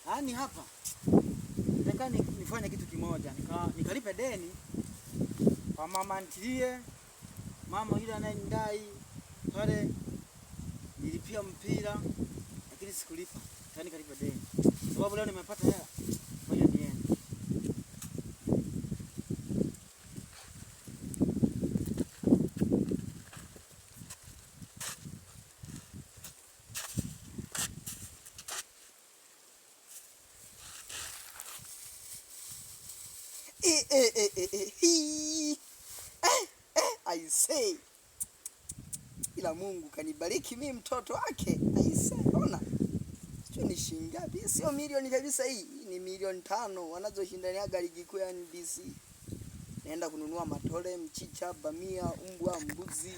Yaani hapa nataka nifanye kitu kimoja, nikalipe deni kwa mama ntilie, mama yule anayenidai pale. Nilipia mpira lakini sikulipa. Sasa nikalipa deni. Sababu leo nimepata hela. Ngoja niende. I say, ila Mungu kanibariki mimi mtoto wake. I say, ona. Sio ni shilingi ngapi? Sio milioni kabisa hii. Ni milioni 5 wanazoshindania ligi kuu ya NBC. Naenda kununua matole, mchicha, bamia, umbwa, mbuzi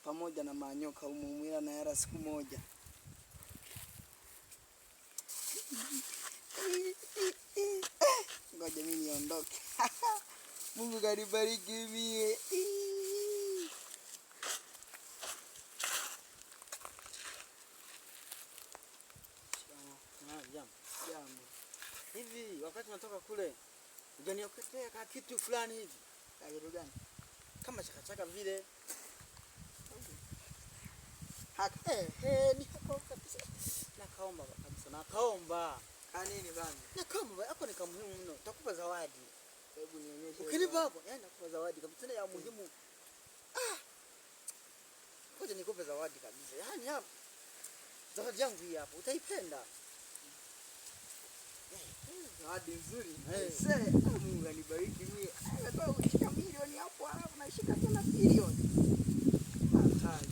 pamoja na manyoka umumwila na yara siku moja. Ngoja mimi niondoke. Mungu kanibariki mimi. Jambo. Hivi wakati natoka kule ujaniokotea ka kitu fulani hivi. Kitu gani? Kama chakachaka vile. Haka. Ni hapo kabisa. Nakaomba kabisa. Nakaomba. Kanini bana? Nakaomba hapo ni kama muhimu mno. Takupa zawadi. Hebu nionyeshe. Ukinipa hapo, nakupa zawadi kabisa tena ya muhimu. Ngoja nikupe zawadi kabisa. Yaani hapo. Zawadi yangu hii hapo utaipenda. Zawadi nzuri. Sasa Mungu anibariki mimi. Nataka kushika milioni hapo alafu nashika tena bilioni. Hatari.